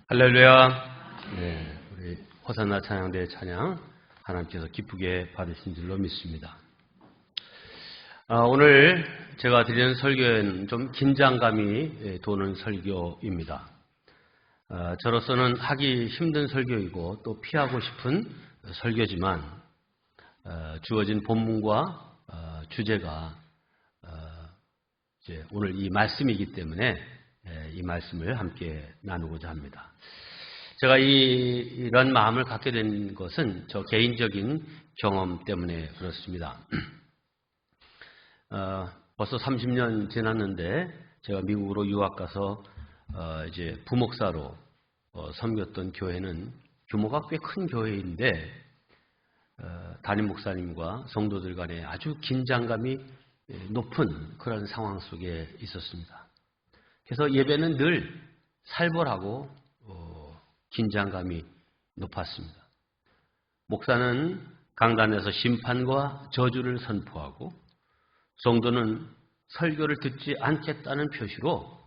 할렐루야. 네, 우리 호산나 찬양대의 찬양 하나님께서 기쁘게 받으신 줄로 믿습니다. 오늘 제가 드리는 설교는 좀 긴장감이 도는 설교입니다. 저로서는 하기 힘든 설교이고 또 피하고 싶은 설교지만 주어진 본문과 주제가 이제 오늘 이 말씀이기 때문에 이 말씀을 함께 나누고자 합니다. 제가 이런 마음을 갖게 된 것은 저 개인적인 경험 때문에 그렇습니다. 벌써 30년 지났는데 제가 미국으로 유학 가서 이제 부목사로 섬겼던 교회는 규모가 꽤 큰 교회인데 담임 목사님과 성도들 간에 아주 긴장감이 높은 그런 상황 속에 있었습니다. 그래서 예배는 늘 살벌하고 긴장감이 높았습니다. 목사는 강단에서 심판과 저주를 선포하고 성도는 설교를 듣지 않겠다는 표시로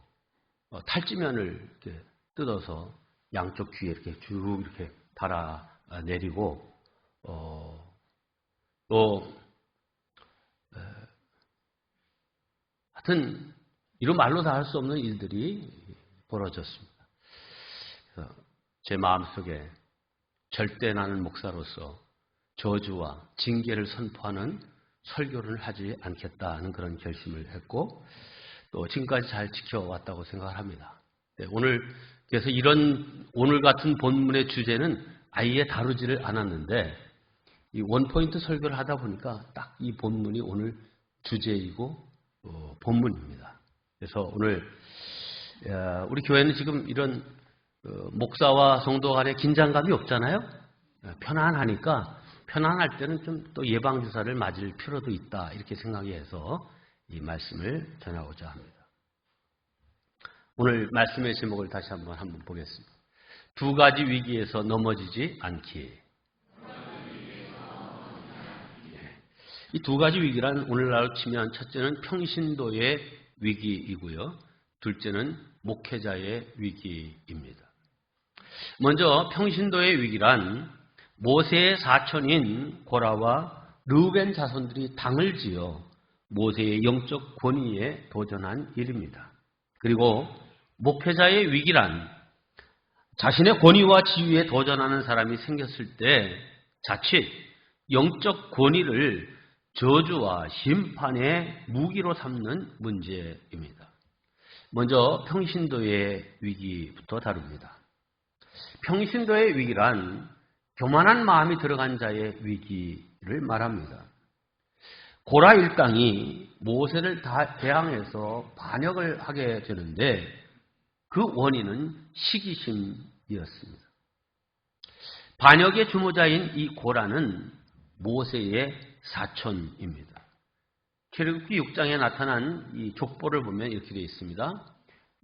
탈지면을 이렇게 뜯어서 양쪽 귀에 이렇게 쭉 이렇게 달아 내리고 또 하여튼 이런 말로 다 할 수 없는 일들이 벌어졌습니다. 그래서 제 마음속에 절대 나는 목사로서 저주와 징계를 선포하는 설교를 하지 않겠다는 그런 결심을 했고 또 지금까지 잘 지켜왔다고 생각을 합니다. 그래서 오늘 같은 본문의 주제는 아예 다루지를 않았는데 이 원포인트 설교를 하다 보니까 딱 이 본문이 오늘 주제이고 본문입니다. 그래서 오늘 우리 교회는 지금 이런 목사와 성도 간의 긴장감이 없잖아요. 편안하니까 편안할 때는 좀 또 예방주사를 맞을 필요도 있다 이렇게 생각해서 이 말씀을 전하고자 합니다. 오늘 말씀의 제목을 다시 한번 보겠습니다. 두 가지 위기에서 넘어지지 않기. 이 두 가지 위기란 오늘날로 치면 첫째는 평신도의 위기이고요. 둘째는 목회자의 위기입니다. 먼저 평신도의 위기란 모세의 사촌인 고라와 르우벤 자손들이 당을 지어 모세의 영적 권위에 도전한 일입니다. 그리고 목회자의 위기란 자신의 권위와 지위에 도전하는 사람이 생겼을 때 자칫 영적 권위를 저주와 심판의 무기로 삼는 문제입니다. 먼저 평신도의 위기부터 다룹니다. 평신도의 위기란 교만한 마음이 들어간 자의 위기를 말합니다. 고라 일당이 모세를 대항해서 반역을 하게 되는데 그 원인은 시기심이었습니다. 반역의 주모자인 이 고라는 모세의 사촌입니다. 출애굽기 6장에 나타난 이 족보를 보면 이렇게 되어 있습니다.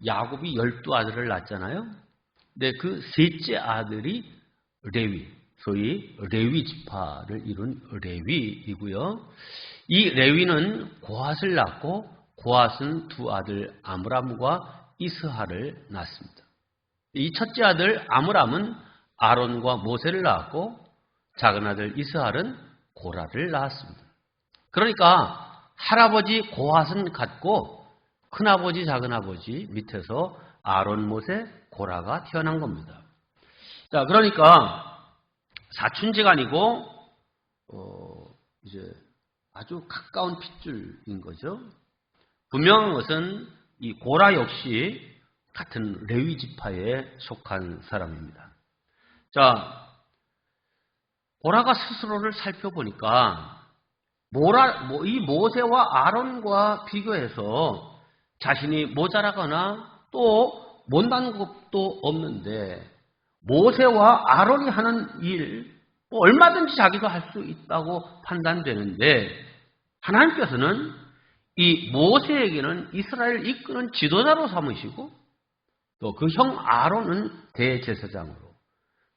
야곱이 12아들을 낳았잖아요. 근데 그 셋째 아들이 레위, 소위 레위 지파를 이룬 레위이고요. 이 레위는 고핫을 낳고 고핫은 두 아들 아므람과 이스하를 낳았습니다. 이 첫째 아들 아므람은 아론과 모세를 낳았고 작은 아들 이스하는 고라를 낳았습니다. 그러니까 할아버지 고핫은 같고 큰아버지 작은아버지 밑에서 아론 모세 고라가 태어난 겁니다. 자, 그러니까 사촌지간이고 이제 아주 가까운 핏줄인 거죠. 분명한 것은 이 고라 역시 같은 레위 지파에 속한 사람입니다. 자, 고라가 스스로를 살펴보니까 이 모세와 아론과 비교해서 자신이 모자라거나 또 못난 것도 없는데 모세와 아론이 하는 일 얼마든지 자기가 할 수 있다고 판단되는데 하나님께서는 이 모세에게는 이스라엘을 이끄는 지도자로 삼으시고 또 그 형 아론은 대제사장으로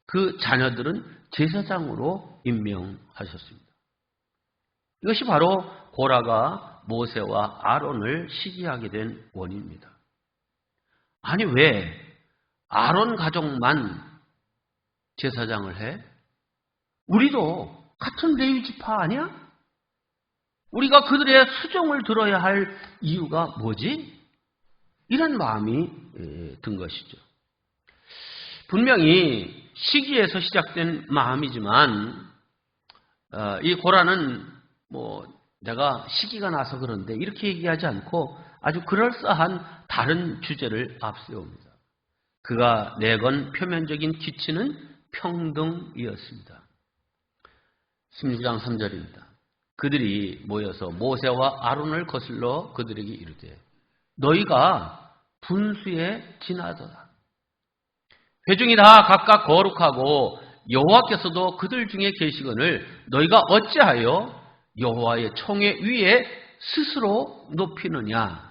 그 자녀들은 제사장으로 임명하셨습니다. 이것이 바로 고라가 모세와 아론을 시기하게 된 원인입니다. 아니 왜 아론 가족만 제사장을 해? 우리도 같은 레위 지파 아니야? 우리가 그들의 수종을 들어야 할 이유가 뭐지? 이런 마음이 든 것이죠. 분명히 시기에서 시작된 마음이지만 이 고라는 내가 시기가 나서 그런데 이렇게 얘기하지 않고 아주 그럴싸한 다른 주제를 앞세웁니다. 그가 내건 표면적인 기치는 평등이었습니다. 16장 3절입니다. 그들이 모여서 모세와 아론을 거슬러 그들에게 이르되 너희가 분수에 지나도다. 회중이 다 각각 거룩하고 여호와께서도 그들 중에 계시거늘 너희가 어찌하여 여호와의 총회 위에 스스로 높이느냐.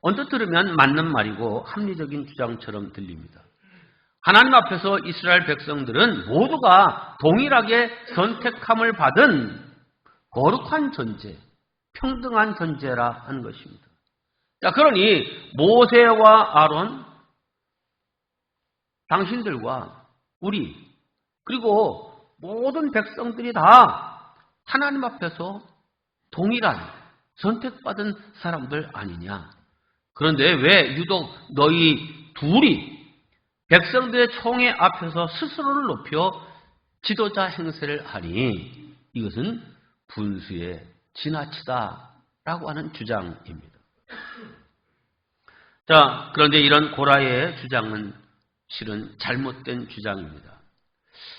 언뜻 들으면 맞는 말이고 합리적인 주장처럼 들립니다. 하나님 앞에서 이스라엘 백성들은 모두가 동일하게 선택함을 받은 거룩한 존재, 평등한 존재라 하는 것입니다. 자, 그러니 모세와 아론, 당신들과 우리, 그리고 모든 백성들이 다 하나님 앞에서 동일한 선택받은 사람들 아니냐. 그런데 왜 유독 너희 둘이 백성들의 총회 앞에서 스스로를 높여 지도자 행세를 하니 이것은 분수에 지나치다라고 하는 주장입니다. 자, 그런데 이런 고라의 주장은 실은 잘못된 주장입니다.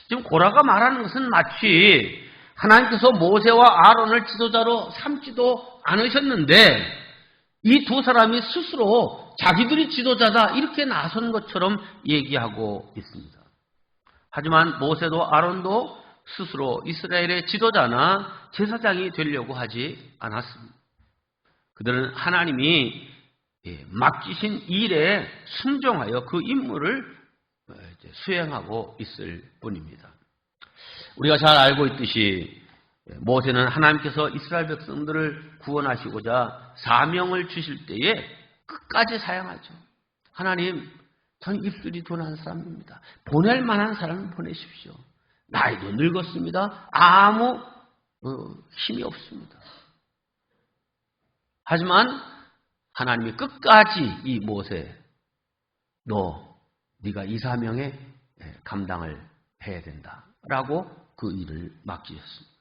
지금 고라가 말하는 것은 마치 하나님께서 모세와 아론을 지도자로 삼지도 않으셨는데 이 두 사람이 스스로 자기들이 지도자다 이렇게 나선 것처럼 얘기하고 있습니다. 하지만 모세도 아론도 스스로 이스라엘의 지도자나 제사장이 되려고 하지 않았습니다. 그들은 하나님이 맡기신 일에 순종하여 그 임무를 수행하고 있을 뿐입니다. 우리가 잘 알고 있듯이 모세는 하나님께서 이스라엘 백성들을 구원하시고자 사명을 주실 때에 끝까지 사양하죠. 하나님, 전 입술이 둔한 사람입니다. 보낼 만한 사람을 보내십시오. 나이도 늙었습니다. 아무 힘이 없습니다. 하지만 하나님이 끝까지 이 모세, 네가 이 사명에 감당을 해야 된다라고 그 일을 맡기셨습니다.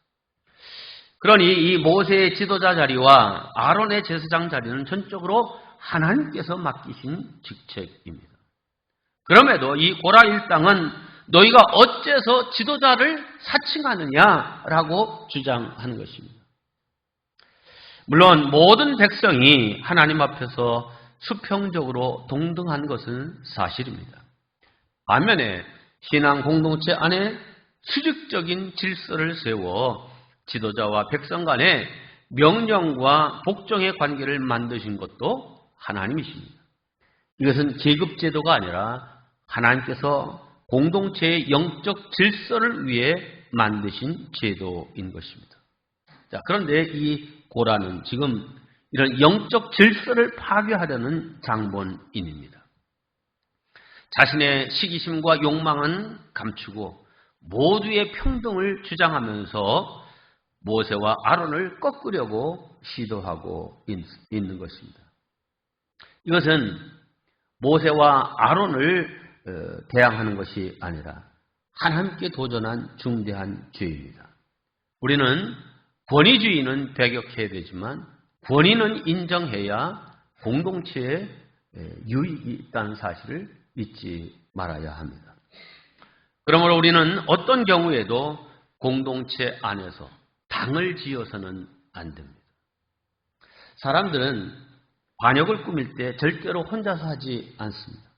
그러니 이 모세의 지도자 자리와 아론의 제사장 자리는 전적으로 하나님께서 맡기신 직책입니다. 그럼에도 이 고라 일당은 너희가 어째서 지도자를 사칭하느냐라고 주장한 것입니다. 물론 모든 백성이 하나님 앞에서 수평적으로 동등한 것은 사실입니다. 반면에 신앙 공동체 안에 수직적인 질서를 세워 지도자와 백성 간의 명령과 복종의 관계를 만드신 것도 하나님이십니다. 이것은 계급제도가 아니라 하나님께서 공동체의 영적 질서를 위해 만드신 제도인 것입니다. 자, 그런데 이 고라는 지금 이런 영적 질서를 파괴하려는 장본인입니다. 자신의 시기심과 욕망은 감추고 모두의 평등을 주장하면서 모세와 아론을 꺾으려고 시도하고 있는 것입니다. 이것은 모세와 아론을 대항하는 것이 아니라 하나님께 도전한 중대한 죄입니다. 우리는 권위주의는 배격해야 되지만 권위는 인정해야 공동체에 유익이 있다는 사실을 잊지 말아야 합니다. 그러므로 우리는 어떤 경우에도 공동체 안에서 당을 지어서는 안 됩니다. 사람들은 반역을 꾸밀 때 절대로 혼자서 하지 않습니다.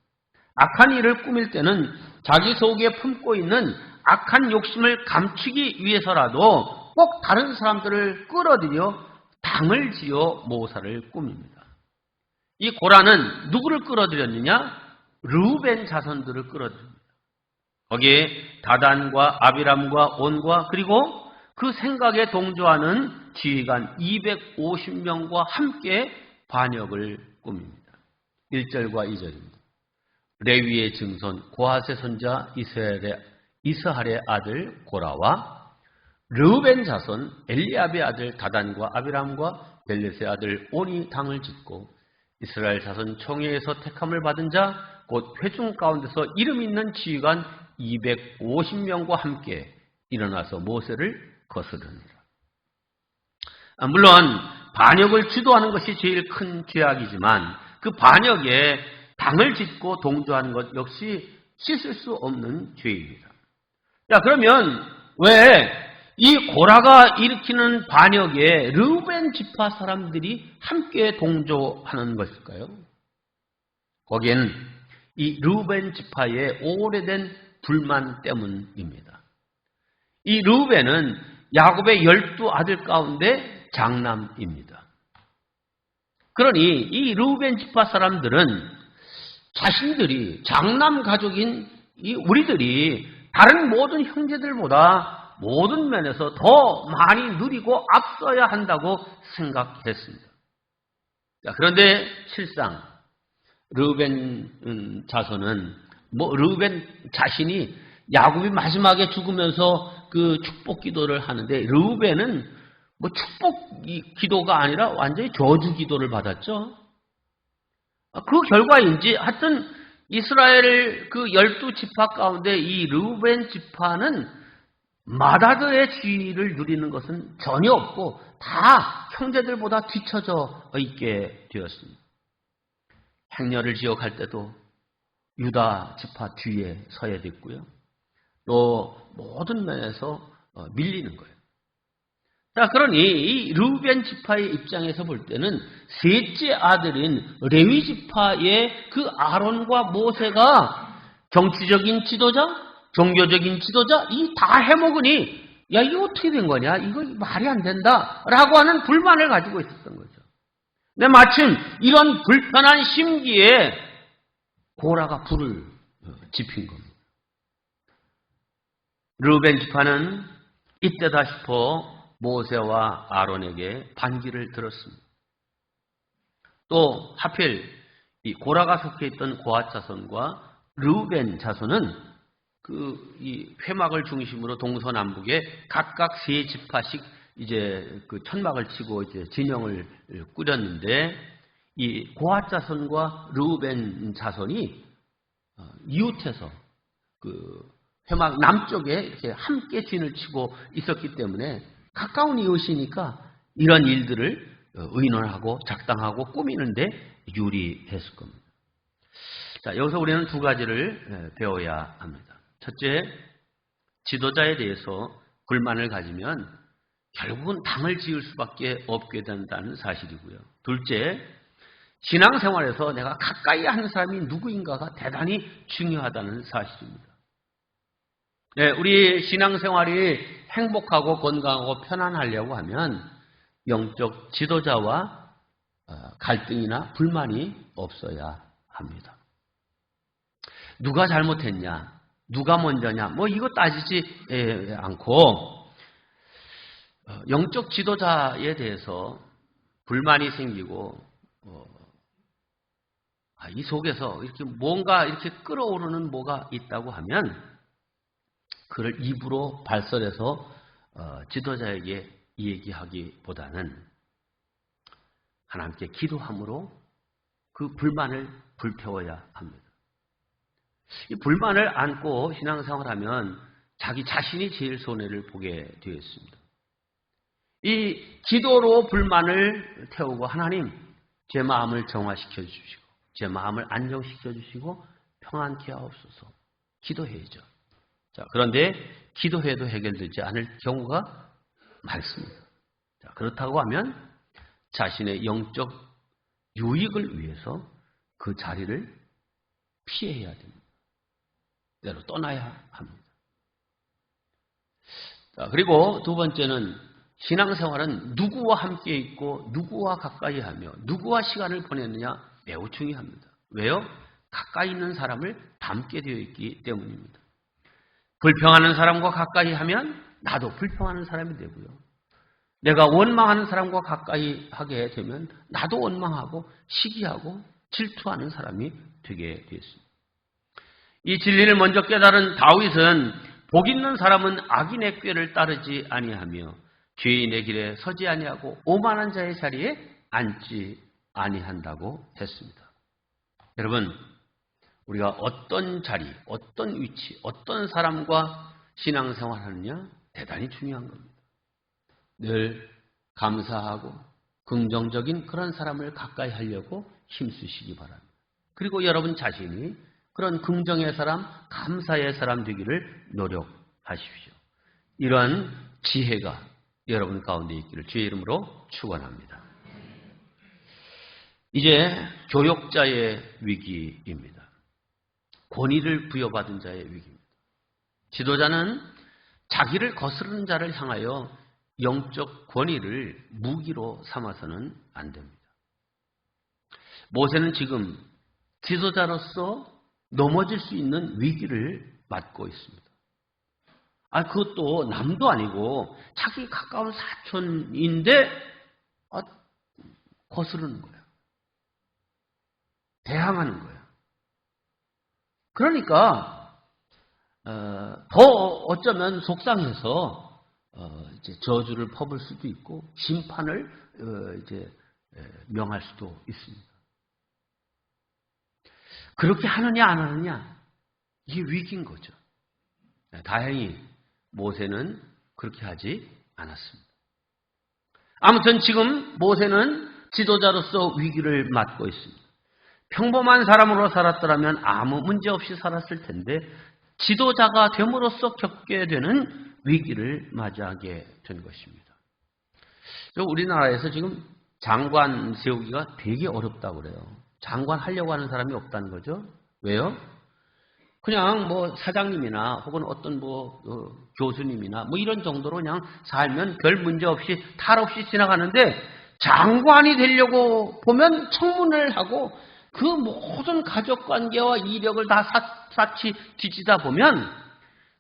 악한 일을 꾸밀 때는 자기 속에 품고 있는 악한 욕심을 감추기 위해서라도 꼭 다른 사람들을 끌어들여 당을 지어 모사를 꾸밉니다. 이 고라는 누구를 끌어들였느냐? 르우벤 자손들을 끌어들입니다. 거기에 다단과 아비람과 온과 그리고 그 생각에 동조하는 지휘관 250명과 함께 반역을 꾸밉니다. 1절과 2절입니다. 레위의 증손 고핫의 손자 이스할의 아들 고라와 르우벤 자손 엘리압의 아들 다단과 아비람과 벨렛의 아들 온이 당을 짓고 이스라엘 자손 총회에서 택함을 받은 자 곧 회중 가운데서 이름 있는 지휘관 250명과 함께 일어나서 모세를 거스르니라. 물론 반역을 주도하는 것이 제일 큰 죄악이지만 그 반역에 당을 짓고 동조하는 것 역시 씻을 수 없는 죄입니다. 자, 그러면 왜 이 고라가 일으키는 반역에 르우벤 지파 사람들이 함께 동조하는 것일까요? 거기엔 이 르우벤 지파의 오래된 불만 때문입니다. 이 르우벤은 야곱의 12아들 가운데 장남입니다. 그러니 이 르우벤 지파 사람들은 자신들이 장남 가족인 이 우리들이 다른 모든 형제들보다 모든 면에서 더 많이 누리고 앞서야 한다고 생각했습니다. 자, 그런데 실상 르우벤 자손은 르우벤 자신이 야곱이 마지막에 죽으면서 그 축복 기도를 하는데 르우벤은 축복 기도가 아니라 완전히 저주 기도를 받았죠. 그 결과인지 하여튼 이스라엘 그 12지파 가운데 이 르우벤 지파는 마다드의 지위를 누리는 것은 전혀 없고 다 형제들보다 뒤처져 있게 되었습니다. 행렬을 지어갈 때도 유다 지파 뒤에 서야 됐고요. 또 모든 면에서 밀리는 거예요. 자, 그러니 이 르우벤 지파의 입장에서 볼 때는 셋째 아들인 레위 지파의 그 아론과 모세가 정치적인 지도자, 종교적인 지도자 이 다 해먹으니 야 이거 어떻게 된 거냐? 이거 말이 안 된다라고 하는 불만을 가지고 있었던 거죠. 근데 마침 이런 불편한 심기에 고라가 불을 지핀 겁니다. 르우벤 지파는 이때다 싶어 모세와 아론에게 반기를 들었습니다. 또 하필 이 고라가 속해 있던 고핫 자손과 르우벤 자손은 이 회막을 중심으로 동서남북에 각각 세 지파씩 이제 그 천막을 치고 이제 진영을 꾸렸는데 이 고핫 자손과 르우벤 자손이 이웃해서 그 회막 남쪽에 이렇게 함께 진을 치고 있었기 때문에 가까운 이웃이니까 이런 일들을 의논하고 작당하고 꾸미는데 유리했을 겁니다. 자, 여기서 우리는 두 가지를 배워야 합니다. 첫째, 지도자에 대해서 불만을 가지면 결국은 당을 지을 수밖에 없게 된다는 사실이고요. 둘째, 신앙생활에서 내가 가까이 하는 사람이 누구인가가 대단히 중요하다는 사실입니다. 네, 우리 신앙생활이 행복하고 건강하고 편안하려고 하면 영적 지도자와 갈등이나 불만이 없어야 합니다. 누가 잘못했냐? 누가 먼저냐? 이거 따지지 않고 영적 지도자에 대해서 불만이 생기고 이 속에서 이렇게 뭔가 이렇게 끓어오르는 뭐가 있다고 하면 그를 입으로 발설해서 지도자에게 얘기하기보다는 하나님께 기도함으로 그 불만을 불태워야 합니다. 이 불만을 안고 신앙생활하면 자기 자신이 제일 손해를 보게 되어 있습니다. 이 기도로 불만을 태우고 하나님 제 마음을 정화시켜 주시고 제 마음을 안정시켜 주시고 평안케 하옵소서 기도해야죠. 자, 그런데 기도해도 해결되지 않을 경우가 많습니다. 자, 그렇다고 하면 자신의 영적 유익을 위해서 그 자리를 피해야 됩니다. 때로 떠나야 합니다. 자, 그리고 두 번째는 신앙생활은 누구와 함께 있고 누구와 가까이 하며 누구와 시간을 보내느냐 매우 중요합니다. 왜요? 가까이 있는 사람을 닮게 되어 있기 때문입니다. 불평하는 사람과 가까이 하면 나도 불평하는 사람이 되고요. 내가 원망하는 사람과 가까이 하게 되면 나도 원망하고 시기하고 질투하는 사람이 되게 되었습니다. 이 진리를 먼저 깨달은 다윗은 복 있는 사람은 악인의 꾀를 따르지 아니하며 죄인의 길에 서지 아니하고 오만한 자의 자리에 앉지 아니한다고 했습니다. 여러분, 우리가 어떤 자리, 어떤 위치, 어떤 사람과 신앙생활하느냐 대단히 중요한 겁니다. 늘 감사하고 긍정적인 그런 사람을 가까이 하려고 힘쓰시기 바랍니다. 그리고 여러분 자신이 그런 긍정의 사람, 감사의 사람 되기를 노력하십시오. 이러한 지혜가 여러분 가운데 있기를 주의 이름으로 축원합니다. 이제 교역자의 위기입니다. 권위를 부여받은 자의 위기입니다. 지도자는 자기를 거스르는 자를 향하여 영적 권위를 무기로 삼아서는 안 됩니다. 모세는 지금 지도자로서 넘어질 수 있는 위기를 맞고 있습니다. 그것도 남도 아니고 자기 가까운 사촌인데 거스르는 거예요. 대항하는 거예요. 그러니까 더 어쩌면 속상해서 이제 저주를 퍼볼 수도 있고 심판을 이제 명할 수도 있습니다. 그렇게 하느냐 안 하느냐 이게 위기인 거죠. 다행히 모세는 그렇게 하지 않았습니다. 아무튼 지금 모세는 지도자로서 위기를 맞고 있습니다. 평범한 사람으로 살았더라면 아무 문제 없이 살았을 텐데 지도자가 됨으로써 겪게 되는 위기를 맞이하게 된 것입니다. 우리나라에서 지금 장관 세우기가 되게 어렵다고 그래요. 장관 하려고 하는 사람이 없다는 거죠. 왜요? 그냥 뭐 사장님이나 혹은 어떤 교수님이나 이런 정도로 그냥 살면 별 문제 없이 탈 없이 지나가는데 장관이 되려고 보면 청문회를 하고 그 모든 가족관계와 이력을 다 사치 뒤지다 보면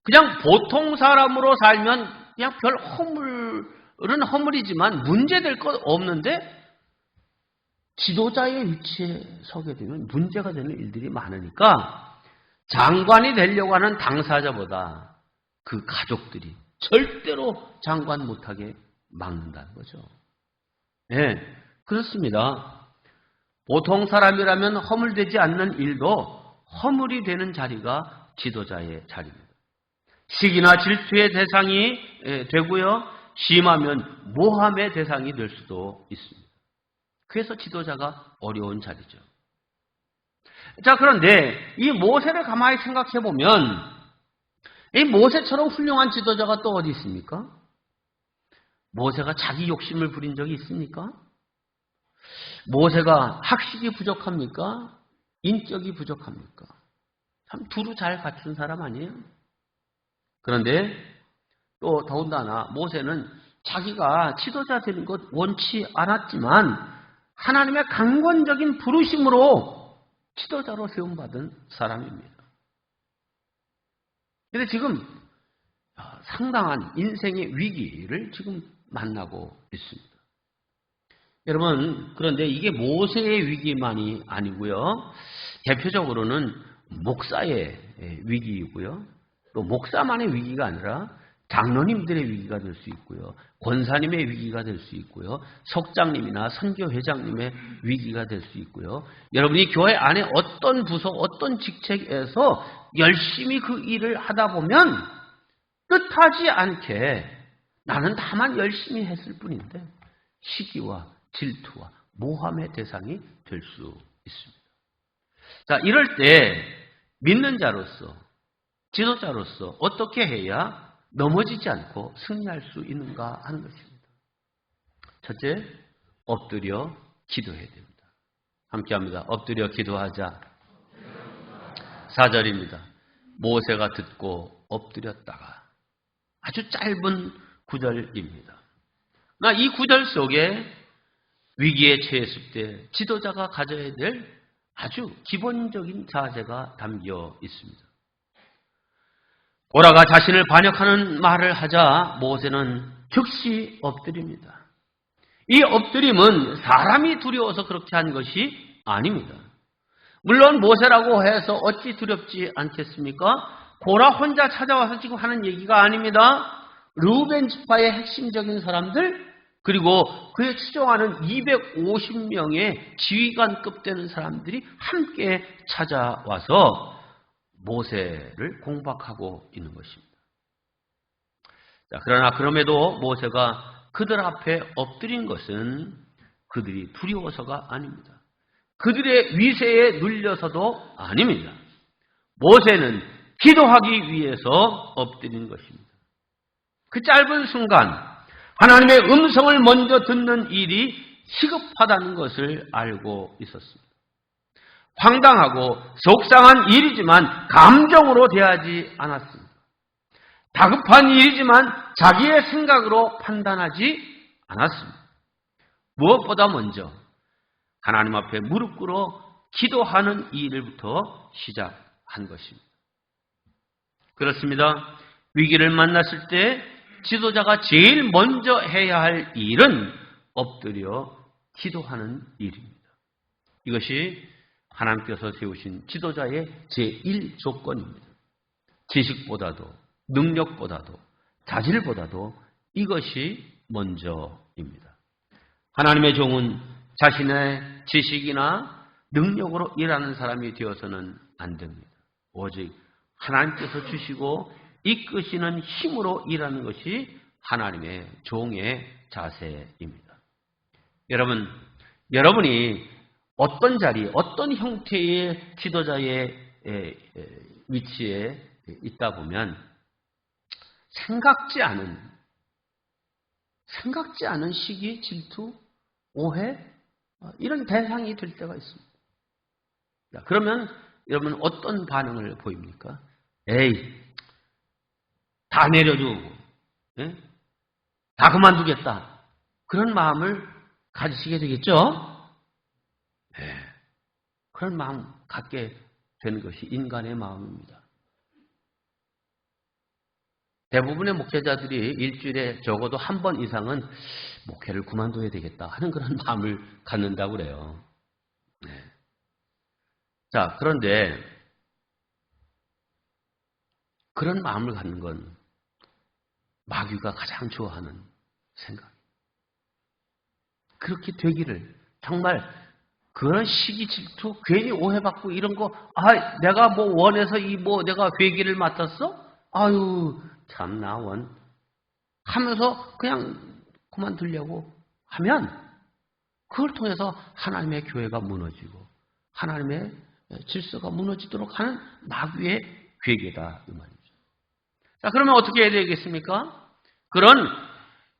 그냥 보통 사람으로 살면 그냥 별 허물은 허물이지만 문제될 것 없는데 지도자의 위치에 서게 되면 문제가 되는 일들이 많으니까 장관이 되려고 하는 당사자보다 그 가족들이 절대로 장관 못하게 막는다는 거죠. 네, 그렇습니다. 보통 사람이라면 허물되지 않는 일도 허물이 되는 자리가 지도자의 자리입니다. 시기나 질투의 대상이 되고요. 심하면 모함의 대상이 될 수도 있습니다. 그래서 지도자가 어려운 자리죠. 자, 그런데 이 모세를 가만히 생각해 보면 이 모세처럼 훌륭한 지도자가 또 어디 있습니까? 모세가 자기 욕심을 부린 적이 있습니까? 모세가 학식이 부족합니까? 인격이 부족합니까? 참 두루 잘 갖춘 사람 아니에요? 그런데 또 더군다나 모세는 자기가 지도자 되는 것 원치 않았지만 하나님의 강권적인 부르심으로 지도자로 세움받은 사람입니다. 그런데 지금 상당한 인생의 위기를 지금 만나고 있습니다. 여러분, 그런데 이게 모세의 위기만이 아니고요. 대표적으로는 목사의 위기이고요. 또 목사만의 위기가 아니라 장로님들의 위기가 될 수 있고요. 권사님의 위기가 될 수 있고요. 석장님이나 선교회장님의 위기가 될 수 있고요. 여러분이 교회 안에 어떤 부서, 어떤 직책에서 열심히 그 일을 하다 보면 뜻하지 않게 나는 다만 열심히 했을 뿐인데 시기와 질투와 모함의 대상이 될 수 있습니다. 자, 이럴 때 믿는 자로서, 지도자로서 어떻게 해야 넘어지지 않고 승리할 수 있는가 하는 것입니다. 첫째, 엎드려 기도해야 됩니다. 함께합니다. 엎드려 기도하자. 4절입니다. 모세가 듣고 엎드렸다가 아주 짧은 구절입니다. 이 구절 속에 위기에 처했을 때 지도자가 가져야 될 아주 기본적인 자세가 담겨 있습니다. 보라가 자신을 반역하는 말을 하자 모세는 즉시 엎드립니다. 이 엎드림은 사람이 두려워서 그렇게 한 것이 아닙니다. 물론 모세라고 해서 어찌 두렵지 않겠습니까? 고라 혼자 찾아와서 지금 하는 얘기가 아닙니다. 르우벤 지파의 핵심적인 사람들, 그리고 그에 추종하는 250명의 지휘관급 되는 사람들이 함께 찾아와서 모세를 공박하고 있는 것입니다. 자, 그러나 그럼에도 모세가 그들 앞에 엎드린 것은 그들이 두려워서가 아닙니다. 그들의 위세에 눌려서도 아닙니다. 모세는 기도하기 위해서 엎드린 것입니다. 그 짧은 순간 하나님의 음성을 먼저 듣는 일이 시급하다는 것을 알고 있었습니다. 황당하고 속상한 일이지만 감정으로 대하지 않았습니다. 다급한 일이지만 자기의 생각으로 판단하지 않았습니다. 무엇보다 먼저 하나님 앞에 무릎 꿇어 기도하는 일부터 시작한 것입니다. 그렇습니다. 위기를 만났을 때 지도자가 제일 먼저 해야 할 일은 엎드려 기도하는 일입니다. 이것이 하나님께서 세우신 지도자의 제1조건입니다. 지식보다도 능력보다도 자질보다도 이것이 먼저입니다. 하나님의 종은 자신의 지식이나 능력으로 일하는 사람이 되어서는 안 됩니다. 오직 하나님께서 주시고 이끄시는 힘으로 일하는 것이 하나님의 종의 자세입니다. 여러분이 어떤 자리, 어떤 형태의 지도자의 위치에 있다 보면 생각지 않은 시기, 질투, 오해 이런 대상이 될 때가 있습니다. 그러면 여러분 어떤 반응을 보입니까? 에이, 다 내려주고, 다 그만두겠다. 그런 마음을 가지시게 되겠죠? 네. 그런 마음 갖게 되는 것이 인간의 마음입니다. 대부분의 목회자들이 일주일에 적어도 한 번 이상은 목회를 그만둬야 되겠다 하는 그런 마음을 갖는다고 그래요. 네. 자, 그런데 그런 마음을 갖는 건 마귀가 가장 좋아하는 생각. 그렇게 되기를 정말 그런 시기 질투, 괜히 오해받고 이런 거, 내가 뭐 원해서 내가 회기를 맡았어? 아유, 참나 하면서 그냥 그만두려고 하면 그걸 통해서 하나님의 교회가 무너지고 하나님의 질서가 무너지도록 하는 마귀의 괴계다 이 말이죠. 자, 그러면 어떻게 해야 되겠습니까? 그런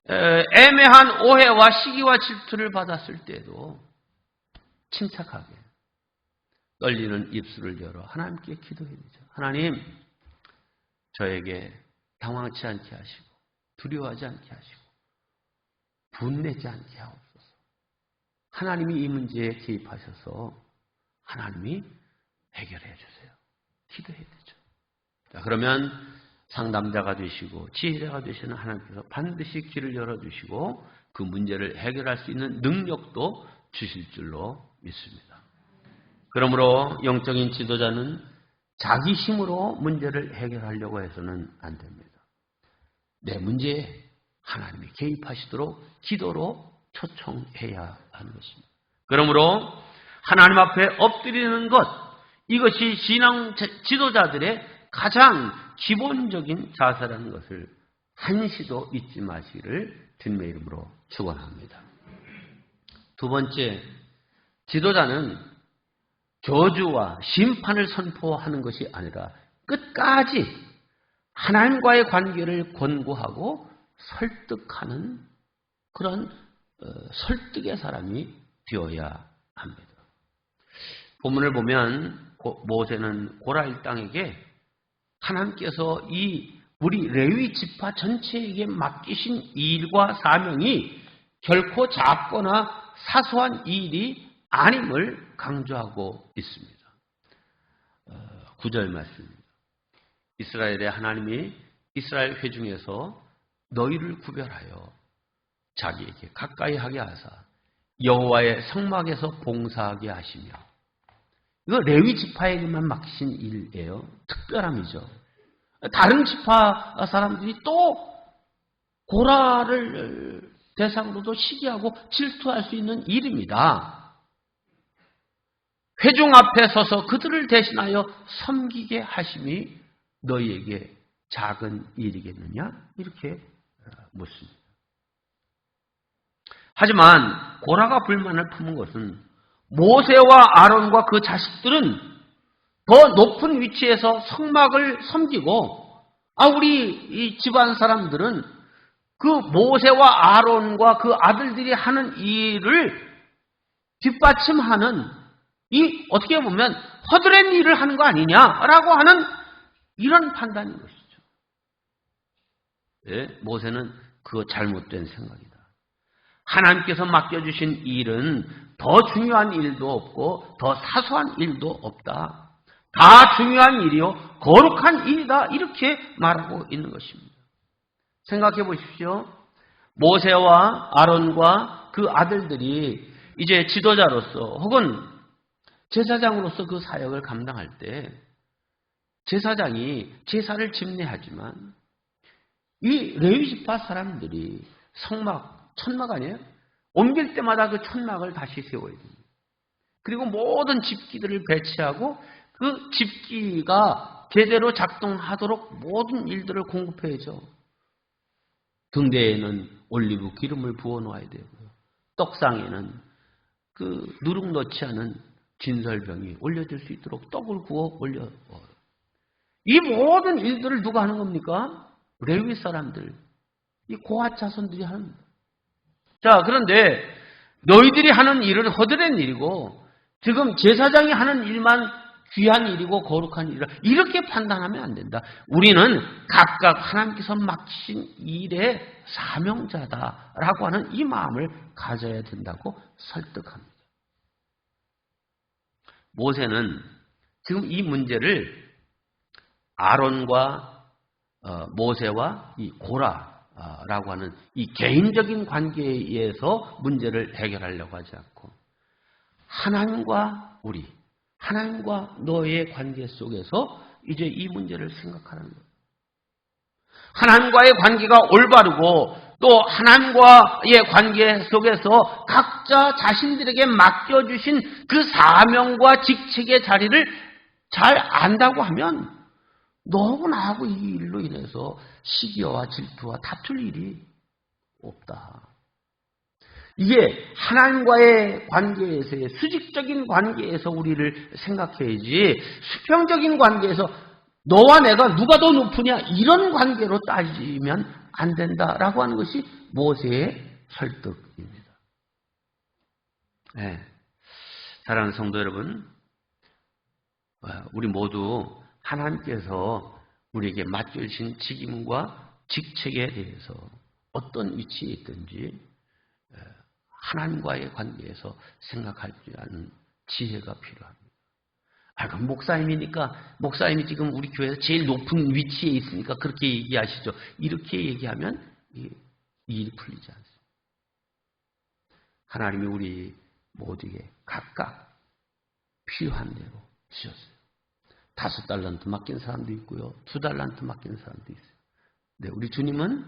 애매한 오해와 시기와 질투를 받았을 때도 침착하게 떨리는 입술을 열어 하나님께 기도해야 되죠. 하나님, 저에게 당황치 않게 하시고 두려워하지 않게 하시고 분내지 않게 하옵소서. 하나님이 이 문제에 개입하셔서 하나님이 해결해 주세요. 기도해야 되죠. 자, 그러면 상담자가 되시고 지혜자가 되시는 하나님께서 반드시 길을 열어주시고 그 문제를 해결할 수 있는 능력도 주실 줄로 믿습니다. 그러므로 영적인 지도자는 자기 힘으로 문제를 해결하려고 해서는 안 됩니다. 내 문제에 하나님이 개입하시도록 기도로 초청해야 하는 것입니다. 그러므로 하나님 앞에 엎드리는 것, 이것이 신앙 지도자들의 가장 기본적인 자세라는 것을 한시도 잊지 마시기를 주님의 이름으로 축원합니다. 두 번째, 지도자는 저주와 심판을 선포하는 것이 아니라 끝까지 하나님과의 관계를 권고하고 설득하는 그런 설득의 사람이 되어야 합니다. 본문을 보면 모세는 고라 일당에게 하나님께서 우리 레위 지파 전체에게 맡기신 일과 사명이 결코 작거나 사소한 일이 아님을 강조하고 있습니다. 9절 말씀입니다. 이스라엘의 하나님이 이스라엘 회중에서 너희를 구별하여 자기에게 가까이 하게 하사 여호와의 성막에서 봉사하게 하시며, 이거 레위 지파에게만 맡기신 일이에요. 특별함이죠. 다른 지파 사람들이 또 고라를 대상으로도 시기하고 질투할 수 있는 일입니다. 회중 앞에 서서 그들을 대신하여 섬기게 하심이 너희에게 작은 일이겠느냐? 이렇게 묻습니다. 하지만 고라가 불만을 품은 것은 모세와 아론과 그 자식들은 더 높은 위치에서 성막을 섬기고 우리 이 집안 사람들은 그 모세와 아론과 그 아들들이 하는 일을 뒷받침하는 이 어떻게 보면 허드렛 일을 하는 거 아니냐라고 하는 이런 판단인 것이죠. 예, 모세는 그거 잘못된 생각이다. 하나님께서 맡겨주신 일은 더 중요한 일도 없고 더 사소한 일도 없다. 다 중요한 일이요 거룩한 일이다. 이렇게 말하고 있는 것입니다. 생각해 보십시오. 모세와 아론과 그 아들들이 이제 지도자로서 혹은 제사장으로서 그 사역을 감당할 때 제사장이 제사를 집례하지만 이 레위지파 사람들이 성막, 천막 아니에요? 옮길 때마다 그 천막을 다시 세워야 됩니다. 그리고 모든 집기들을 배치하고 그 집기가 제대로 작동하도록 모든 일들을 공급해야죠. 등대에는 올리브 기름을 부어 놓아야 되고요. 떡상에는 그 누룩 넣지 않은 진설병이 올려질 수 있도록 떡을 구워 올려. 이 모든 일들을 누가 하는 겁니까? 레위 사람들, 이 고핫 자손들이 하는 겁니다. 자, 그런데 너희들이 하는 일은 허드렛 일이고 지금 제사장이 하는 일만 귀한 일이고 거룩한 일이라 이렇게 판단하면 안 된다. 우리는 각각 하나님께서 맡기신 일의 사명자다라고 하는 이 마음을 가져야 된다고 설득합니다. 모세는 지금 이 문제를 아론과 모세와 이 고라라고 하는 이 개인적인 관계에 의해서 문제를 해결하려고 하지 않고 하나님과 우리, 하나님과 너의 관계 속에서 이제 이 문제를 생각하는 거예요. 하나님과의 관계가 올바르고 또 하나님과의 관계 속에서 각자 자신들에게 맡겨주신 그 사명과 직책의 자리를 잘 안다고 하면 너하고 나하고 이 일로 인해서 시기와 질투와 다툴 일이 없다. 이게 하나님과의 관계에서의 수직적인 관계에서 우리를 생각해야지 수평적인 관계에서 너와 내가 누가 더 높으냐 이런 관계로 따지면 안 된다라고 하는 것이 모세의 설득입니다. 네. 사랑하는 성도 여러분, 우리 모두 하나님께서 우리에게 맡겨주신 직임과 직책에 대해서 어떤 위치에 있든지 하나님과의 관계에서 생각할 줄 아는 지혜가 필요합니다. 그럼 목사님이니까 목사님이 지금 우리 교회에서 제일 높은 위치에 있으니까 그렇게 얘기하시죠. 이렇게 얘기하면 이 일이 풀리지 않습니다. 하나님이 우리 모두에게 각각 필요한 대로 주셨어요. 5달란트 맡긴 사람도 있고요. 2달란트 맡긴 사람도 있어요. 네, 우리 주님은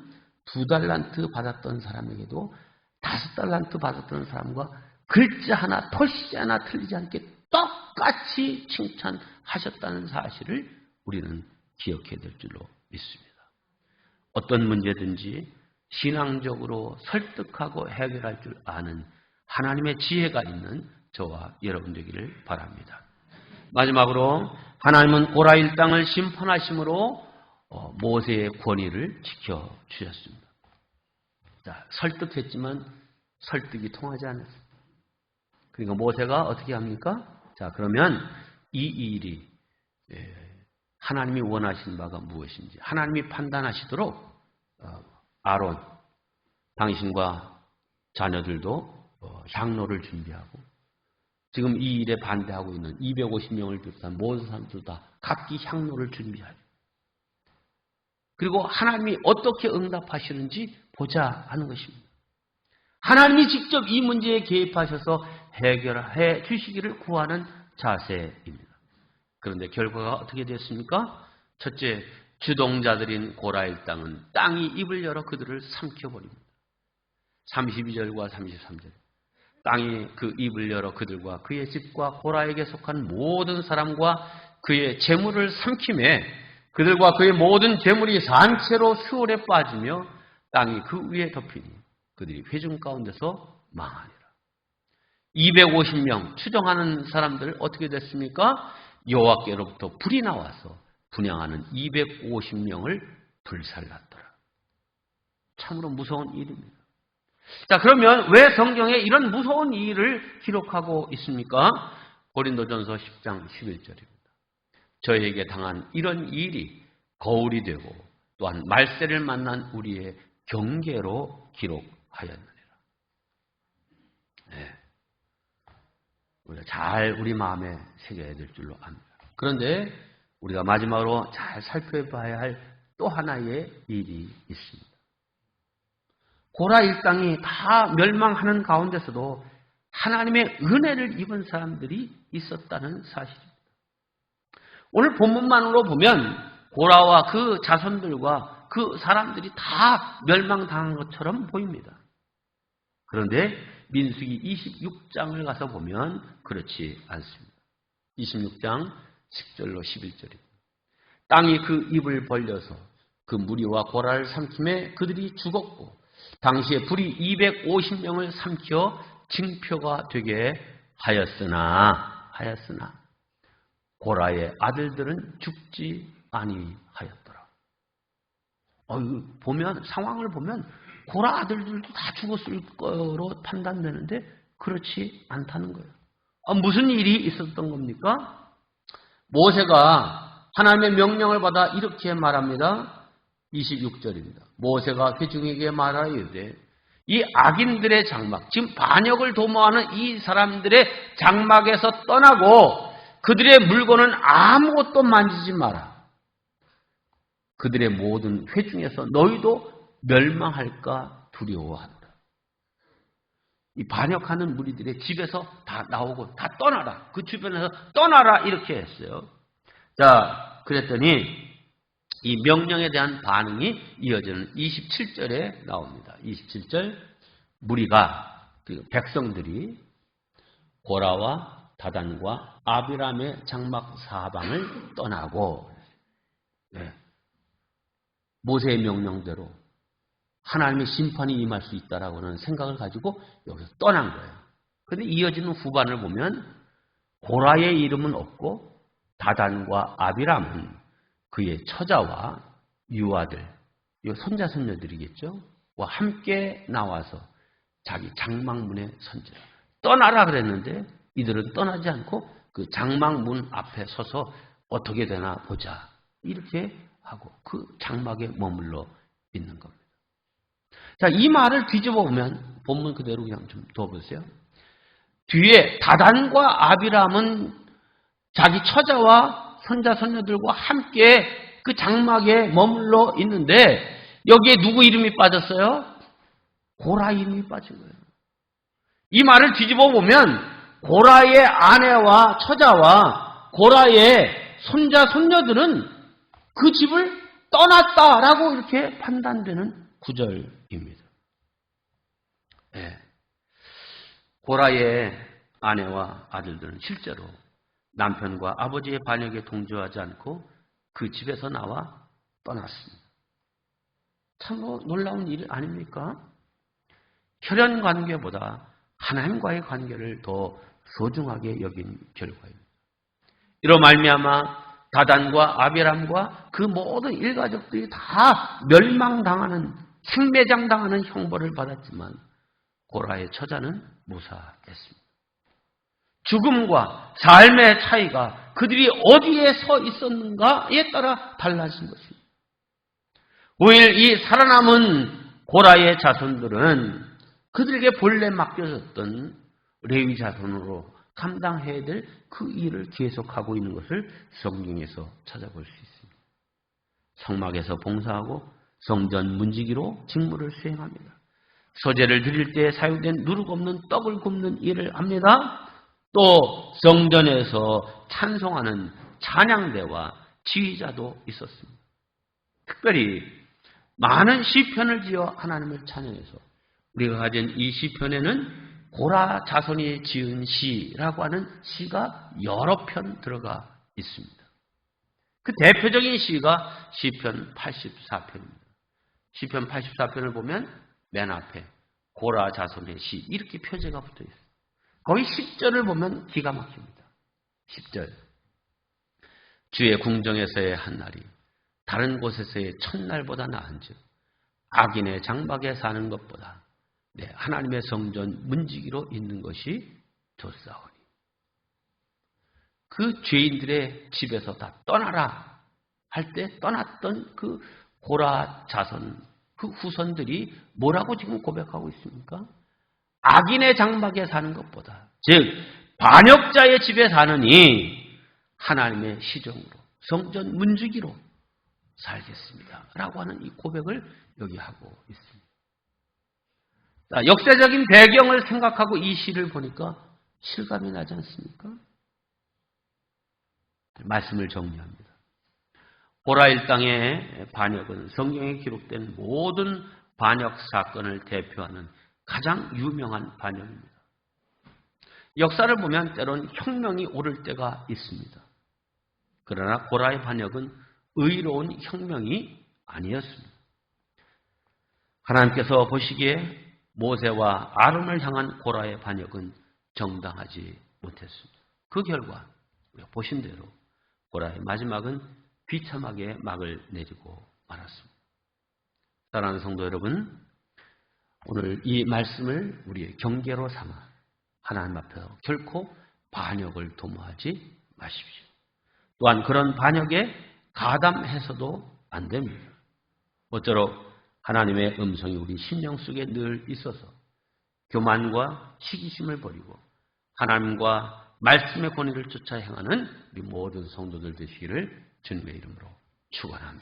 2달란트 받았던 사람에게도 5달란트 받았던 사람과 글자 하나, 토시 하나 틀리지 않게 똑같이 칭찬하셨다는 사실을 우리는 기억해야 될 줄로 믿습니다. 어떤 문제든지 신앙적으로 설득하고 해결할 줄 아는 하나님의 지혜가 있는 저와 여러분 되기를 바랍니다. 마지막으로 하나님은 고라 일당을 심판하심으로 모세의 권위를 지켜주셨습니다. 자, 설득했지만 설득이 통하지 않았습니다. 그러니까 모세가 어떻게 합니까? 자, 그러면 이 일이 하나님이 원하시는 바가 무엇인지 하나님이 판단하시도록 아론, 당신과 자녀들도 향로를 준비하고 지금 이 일에 반대하고 있는 250명을 비롯한 모든 사람들 다 각기 향로를 준비하죠. 그리고 하나님이 어떻게 응답하시는지 보자 하는 것입니다. 하나님이 직접 이 문제에 개입하셔서 해결해 주시기를 구하는 자세입니다. 그런데 결과가 어떻게 됐습니까? 첫째, 주동자들인 고라의 땅이 입을 열어 그들을 삼켜버립니다. 32절과 33절. 땅이 그 입을 열어 그들과 그의 집과 고라에게 속한 모든 사람과 그의 재물을 삼킴에 그들과 그의 모든 재물이 산채로 수월에 빠지며 땅이 그 위에 덮이니 그들이 회중 가운데서 망하니라. 250명 추정하는 사람들 어떻게 됐습니까? 여호와께로부터 불이 나와서 분향하는 250명을 불살랐더라. 참으로 무서운 일입니다. 자, 그러면 왜 성경에 이런 무서운 일을 기록하고 있습니까? 고린도전서 10장 11절입니다. 저희에게 당한 이런 일이 거울이 되고 또한 말세를 만난 우리의 경계로 기록하였느니라. 네. 우리가 잘 우리 마음에 새겨야 될 줄로 압니다. 그런데 우리가 마지막으로 잘 살펴봐야 할 또 하나의 일이 있습니다. 고라 일당이 다 멸망하는 가운데서도 하나님의 은혜를 입은 사람들이 있었다는 사실입니다. 오늘 본문만으로 보면 고라와 그 자손들과 그 사람들이 다 멸망당한 것처럼 보입니다. 그런데 민수기 26장을 가서 보면 그렇지 않습니다. 26장 10절로 11절입니다. 땅이 그 입을 벌려서 그 무리와 고라를 삼킴에 그들이 죽었고 당시에 불이 250명을 삼켜 징표가 되게 하였으나 고라의 아들들은 죽지 아니하였더라. 보면 상황을 보면 고라 아들들도 다 죽었을 거로 판단되는데 그렇지 않다는 거예요. 무슨 일이 있었던 겁니까? 모세가 하나님의 명령을 받아 이렇게 말합니다. 26절입니다. 모세가 회중에게 말하여되 이 악인들의 장막, 지금 반역을 도모하는 이 사람들의 장막에서 떠나고 그들의 물건은 아무것도 만지지 마라. 그들의 모든 회중에서 너희도 멸망할까 두려워한다. 이 반역하는 무리들의 집에서 다 나오고 다 떠나라. 그 주변에서 떠나라 이렇게 했어요. 자, 그랬더니 이 명령에 대한 반응이 이어지는 27절에 나옵니다. 27절 무리가 백성들이 고라와 다단과 아비람의 장막 사방을 떠나고 모세의 명령대로 하나님의 심판이 임할 수 있다라고 하는 생각을 가지고 여기서 떠난 거예요. 그런데 이어지는 후반을 보면 고라의 이름은 없고 다단과 아비람은 그의 처자와 유아들, 손자 손녀들이겠죠. 와 함께 나와서 자기 장막문에 선지라. 떠나라 그랬는데 이들은 떠나지 않고 그 장막문 앞에 서서 어떻게 되나 보자. 이렇게 하고 그 장막에 머물러 있는 겁니다. 자, 이 말을 뒤집어 보면 본문 그대로 그냥 좀 둬보세요. 뒤에 다단과 아비람은 자기 처자와 손자 손녀들과 함께 그 장막에 머물러 있는데 여기에 누구 이름이 빠졌어요? 고라 이름이 빠진 거예요. 이 말을 뒤집어 보면 고라의 아내와 처자와 고라의 손자 손녀들은 그 집을 떠났다라고 이렇게 판단되는 구절입니다. 네. 고라의 아내와 아들들은 실제로 남편과 아버지의 반역에 동조하지 않고 그 집에서 나와 떠났습니다. 참으로 놀라운 일 아닙니까? 혈연 관계보다 하나님과의 관계를 더 소중하게 여긴 결과입니다. 이로 말미암아 다단과 아비람과 그 모든 일가족들이 다 멸망당하는, 생매장당하는 형벌을 받았지만 고라의 처자는 무사했습니다. 죽음과 삶의 차이가 그들이 어디에 서 있었는가에 따라 달라진 것입니다. 오히려 이 살아남은 고라의 자손들은 그들에게 본래 맡겨졌던 레위 자손으로 감당해야 될 그 일을 계속하고 있는 것을 성경에서 찾아볼 수 있습니다. 성막에서 봉사하고 성전 문지기로 직무를 수행합니다. 서제를 드릴 때 사용된 누룩 없는 떡을 굽는 일을 합니다. 또 성전에서 찬송하는 찬양대와 지휘자도 있었습니다. 특별히 많은 시편을 지어 하나님을 찬양해서 우리가 가진 이 시편에는 고라 자손이 지은 시라고 하는 시가 여러 편 들어가 있습니다. 그 대표적인 시가 시편 84편입니다. 시편 84편을 보면 맨 앞에 고라 자손의 시 이렇게 표제가 붙어 있어요. 거기 10절을 보면 기가 막힙니다. 10절. 주의 궁정에서의 한 날이 다른 곳에서의 첫날보다 나은즉 악인의 장막에 사는 것보다 하나님의 성전 문지기로 있는 것이 좋사오니. 그 죄인들의 집에서 다 떠나라 할 때 떠났던 그 고라 자손, 그 후손들이 뭐라고 지금 고백하고 있습니까? 악인의 장막에 사는 것보다, 즉 반역자의 집에 사느니 하나님의 시정으로 성전 문지기로 살겠습니다 라고 하는 이 고백을 여기 하고 있습니다. 역사적인 배경을 생각하고 이 시를 보니까 실감이 나지 않습니까? 말씀을 정리합니다. 고라 일당의 반역은 성경에 기록된 모든 반역 사건을 대표하는 가장 유명한 반역입니다. 역사를 보면 때론 혁명이 오를 때가 있습니다. 그러나 고라의 반역은 의로운 혁명이 아니었습니다. 하나님께서 보시기에 모세와 아론을 향한 고라의 반역은 정당하지 못했습니다. 그 결과 우리가 보신 대로 고라의 마지막은 비참하게 막을 내리고 말았습니다. 사랑하는 성도 여러분, 오늘 이 말씀을 우리의 경계로 삼아 하나님 앞에서 결코 반역을 도모하지 마십시오. 또한 그런 반역에 가담해서도 안 됩니다. 모쪼록 하나님의 음성이 우리 심령 속에 늘 있어서 교만과 시기심을 버리고 하나님과 말씀의 권위를 쫓아 행하는 우리 모든 성도들 되시기를 주님의 이름으로 축원합니다.